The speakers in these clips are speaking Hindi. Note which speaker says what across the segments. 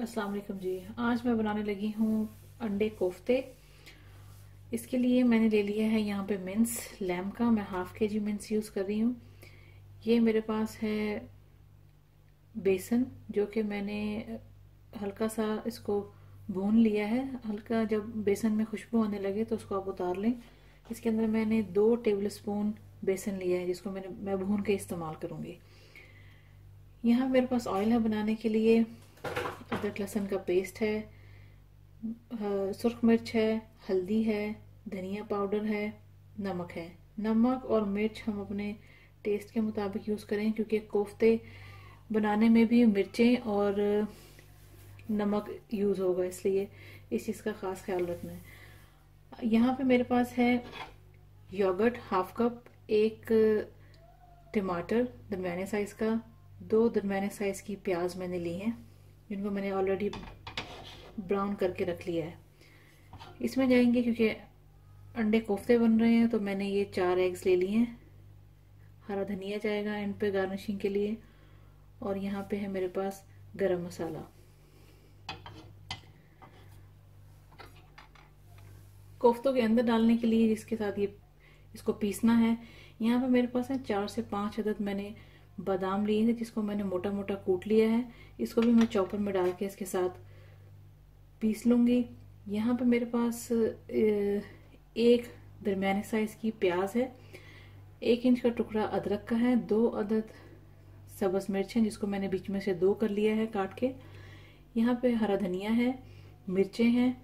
Speaker 1: अस्सलाम वालेकुम जी। आज मैं बनाने लगी हूँ अंडे कोफ्ते। इसके लिए मैंने ले लिया है यहाँ पे मिन्स लैम्ब का। मैं हाफ के जी मिन्स यूज़ कर रही हूँ। ये मेरे पास है बेसन, जो कि मैंने हल्का सा इसको भून लिया है। हल्का जब बेसन में खुशबू आने लगे तो उसको आप उतार लें। इसके अंदर मैंने 2 टेबल स्पून बेसन लिया है, जिसको मैं भून के इस्तेमाल करूँगी। यहाँ मेरे पास ऑयल है बनाने के लिए। अदरक लहसुन का पेस्ट है, सुर्ख मिर्च है, हल्दी है, धनिया पाउडर है, नमक है। नमक और मिर्च हम अपने टेस्ट के मुताबिक यूज़ करें, क्योंकि कोफ्ते बनाने में भी मिर्चें और नमक यूज़ होगा, इसलिए इस चीज़ का ख़ास ख्याल रखना है। यहाँ पे मेरे पास है योगर्ट हाफ कप, एक टमाटर दरमियाने साइज़ का, 2 दरमियाने साइज़ की प्याज मैंने ली हैं, जिनको मैंने ऑलरेडी ब्राउन करके रख लिया है। इसमें जाएंगे क्योंकि अंडे कोफ्ते बन रहे हैं, तो मैंने ये 4 एग्स ले लिए हैं। हरा धनिया जाएगा एंड पे गार्निशिंग के लिए। और यहाँ पे है मेरे पास गरम मसाला। कोफ्तों के अंदर डालने के लिए जिसके साथ ये इसको पीसना है, यहाँ पे मेरे पास है 4 से 5 अदद मैंने बादाम लिए थे, जिसको मैंने मोटा मोटा कूट लिया है। इसको भी मैं चॉपर में डाल के इसके साथ पीस लूंगी। यहाँ पे मेरे पास एक दरमियाने साइज की प्याज है, 1 इंच का टुकड़ा अदरक का है, 2 अदद सब्ज मिर्च हैं, जिसको मैंने बीच में से 2 कर लिया है काट के। यहाँ पे हरा धनिया है, मिर्चें हैं,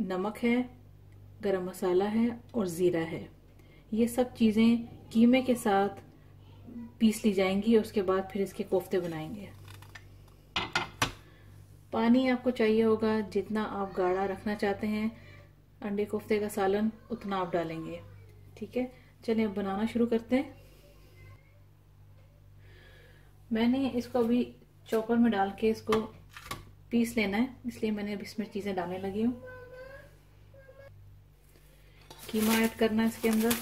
Speaker 1: नमक है, गरम मसाला है और ज़ीरा है। ये सब चीज़ें कीमे के साथ पीस ली जाएंगी और उसके बाद फिर इसके कोफ्ते बनाएंगे। पानी आपको चाहिए होगा जितना आप गाढ़ा रखना चाहते हैं अंडे कोफ्ते का सालन, उतना आप डालेंगे। ठीक है, चलिए अब बनाना शुरू करते हैं। मैंने इसको अभी चॉपर में डाल के इसको पीस लेना है, इसलिए मैंने अब इसमें चीज़ें डालने लगी हूँ। कीमा ऐड करना है इसके अंदर।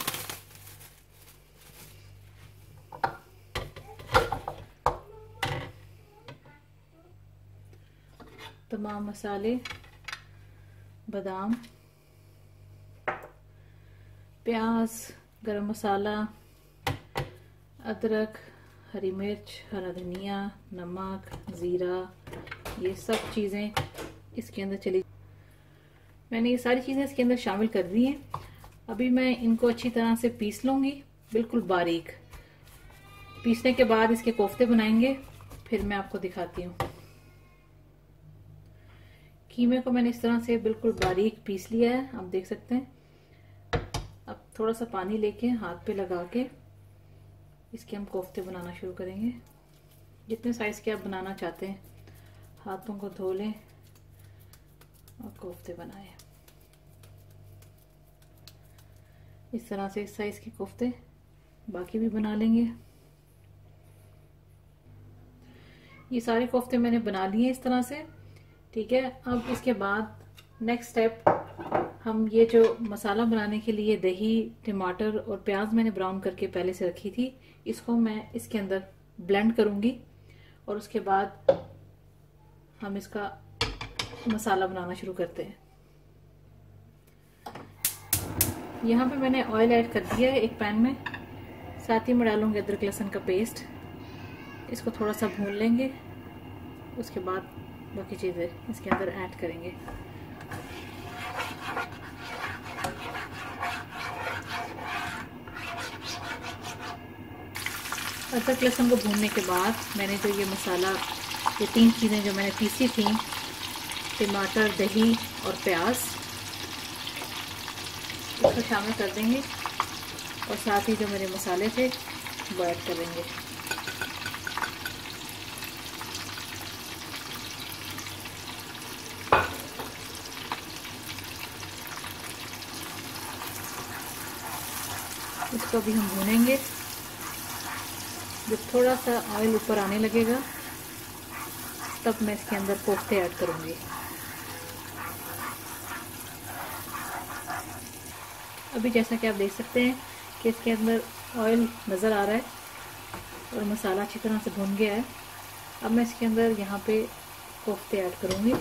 Speaker 1: तमाम मसाले, बादाम, प्याज, गरम मसाला, अदरक, हरी मिर्च, हरा धनिया, नमक, ज़ीरा, ये सब चीज़ें इसके अंदर चली। मैंने ये सारी चीज़ें इसके अंदर शामिल कर दी हैं। अभी मैं इनको अच्छी तरह से पीस लूँगी, बिल्कुल बारीक। पीसने के बाद इसके कोफ्ते बनाएंगे, फिर मैं आपको दिखाती हूँ। कीमे को मैंने इस तरह से बिल्कुल बारीक पीस लिया है, आप देख सकते हैं। अब थोड़ा सा पानी लेके हाथ पे लगा के इसके हम कोफ्ते बनाना शुरू करेंगे। जितने साइज के आप बनाना चाहते हैं हाथों को धो लें और कोफ्ते बनाएं। इस तरह से इस साइज के कोफ्ते बाकी भी बना लेंगे। ये सारे कोफ्ते मैंने बना लिए इस तरह से। ठीक है, अब इसके बाद नेक्स्ट स्टेप, हम ये जो मसाला बनाने के लिए दही, टमाटर और प्याज मैंने ब्राउन करके पहले से रखी थी, इसको मैं इसके अंदर ब्लेंड करूंगी और उसके बाद हम इसका मसाला बनाना शुरू करते हैं। यहाँ पे मैंने ऑयल ऐड कर दिया है एक पैन में, साथ ही मैं डालूंगी अदरक लहसुन का पेस्ट। इसको थोड़ा सा भून लेंगे, उसके बाद बाकी चीज़ें इसके अंदर ऐड करेंगे। अदरक लहसुन को भूनने के बाद मैंने जो ये मसाला, ये 3 चीज़ें जो मैंने पीसी थी, टमाटर, दही और प्याज, इसको शामिल कर देंगे और साथ ही जो मेरे मसाले थे वो ऐड करेंगे। इसको भी हम भूनेंगे। जब थोड़ा सा ऑयल ऊपर आने लगेगा तब मैं इसके अंदर कोफ्ते ऐड करूंगी। अभी जैसा कि आप देख सकते हैं कि इसके अंदर ऑयल नज़र आ रहा है और मसाला अच्छी तरह से भुन गया है। अब मैं इसके अंदर यहाँ पे कोफ्ते ऐड करूँगी।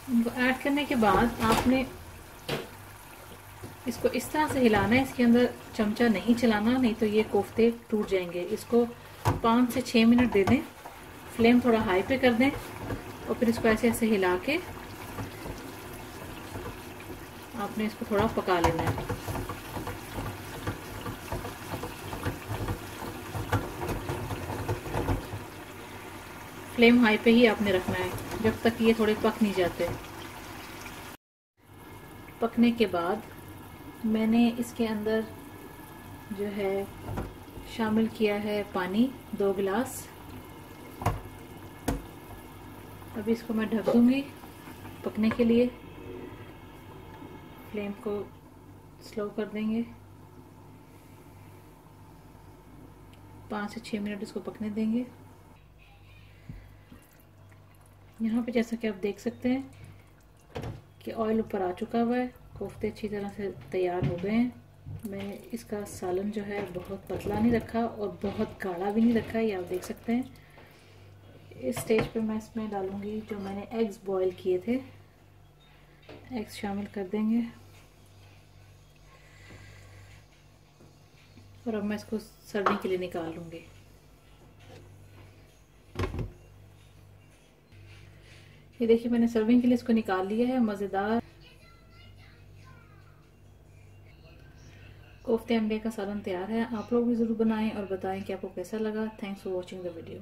Speaker 1: इनको ऐड करने के बाद आपने इसको इस तरह से हिलाना है, इसके अंदर चमचा नहीं चलाना, नहीं तो ये कोफ्ते टूट जाएंगे। इसको 5 से 6 मिनट दे दें, फ्लेम थोड़ा हाई पे कर दें और फिर इसको ऐसे ऐसे हिला के आपने इसको थोड़ा पका लेना है। फ्लेम हाई पे ही आपने रखना है जब तक ये थोड़े पक नहीं जाते। पकने के बाद मैंने इसके अंदर जो है शामिल किया है पानी 2 गिलास। अभी इसको मैं ढक दूंगी पकने के लिए। फ्लेम को स्लो कर देंगे, 5 से 6 मिनट इसको पकने देंगे। यहाँ पे जैसा कि आप देख सकते हैं कि ऑयल ऊपर आ चुका हुआ है, कोफ्ते अच्छी तरह से तैयार हो गए हैं। मैंने इसका सालन जो है बहुत पतला नहीं रखा और बहुत गाढ़ा भी नहीं रखा, ये आप देख सकते हैं। इस स्टेज पे मैं इसमें डालूंगी जो मैंने एग्स बॉईल किए थे, एग्स शामिल कर देंगे। और अब मैं इसको सर्विंग के लिए निकाल लूंगी। ये देखिए मैंने सर्विंग के लिए इसको निकाल लिया है। मज़ेदार कोफ्ते अंडे का सालन तैयार है। आप लोग भी ज़रूर बनाएं और बताएं कि आपको कैसा लगा। Thanks for watching the video.